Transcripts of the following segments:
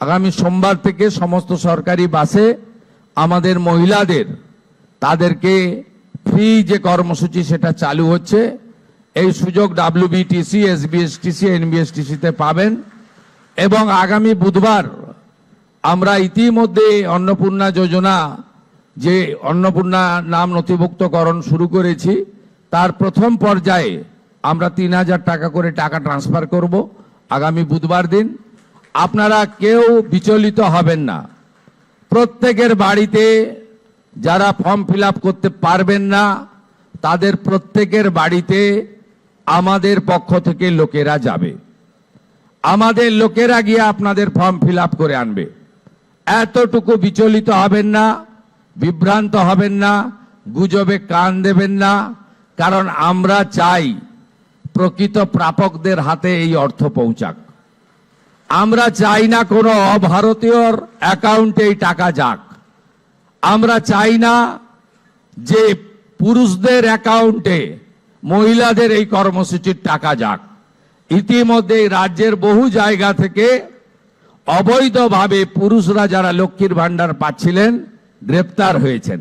আগামী সোমবার থেকে সমস্ত সরকারি বাসে আমাদের মহিলাদের তাদেরকে ফ্রি যে কর্মসূচি সেটা চালু হচ্ছে। এই সুযোগ ডাব্লিউবিটিসি, এসবিএসটিসি, এনবিএসটিসিতে পাবেন। এবং আগামী বুধবার আমরা ইতিমধ্যে অন্নপূর্ণা যোজনা, যে অন্নপূর্ণা নাম নথিভুক্তকরণ শুরু করেছি, তার প্রথম পর্যায়ে আমরা ৩,০০০ টাকা করে টাকা ট্রান্সফার করব আগামী বুধবার দিন। আপনারা কেউ বিচলিত হবেন না। প্রত্যেকের বাড়িতে যারা ফর্ম ফিল আপ করতে পারবেন না তাদের প্রত্যেকের বাড়িতে আমাদের পক্ষ থেকে লোকেরা যাবে। আমাদের লোকেরা গিয়ে আপনাদের ফর্ম ফিল আপ করে আনবে। এতটুকু বিচলিত হবেন না, বিভ্রান্ত হবেন না, গুজবে কান দেবেন না। কারণ আমরা চাই প্রকৃত প্রাপকদের হাতে এই অর্থ পৌঁছাক। আমরা চাই না কোনো অভারতীয়র অ্যাকাউন্টে এই টাকা যাক। আমরা চাই না যে পুরুষদের অ্যাকাউন্টে মহিলাদের এই কর্মসূচির টাকা যাক। ইতিমধ্যে রাজ্যের বহু জায়গা থেকে অবৈধভাবে পুরুষরা যারা লক্ষ্মীর ভান্ডার পাচ্ছিলেন গ্রেপ্তার হয়েছেন।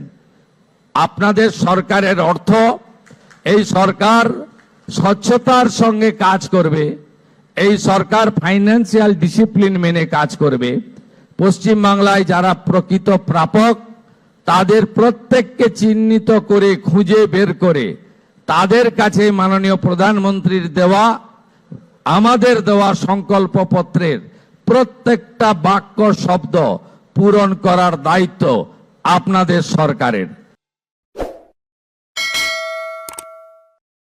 আপনাদের সরকারের অর্থ, এই সরকার স্বচ্ছতার সঙ্গে কাজ করবে, এই সরকার ফাইন্যান্সিয়াল ডিসিপ্লিন মেনে কাজ করবে। পশ্চিমবাংলায় যারা প্রকৃত প্রাপক তাদের প্রত্যেককে চিহ্নিত করে খুঁজে বের করে তাদের কাছে মাননীয় প্রধানমন্ত্রীর দেওয়া, আমাদের দেওয়া সংকল্পপত্রের প্রত্যেকটা বাক্য শব্দ পূরণ করার দায়িত্ব আপনাদের সরকারের।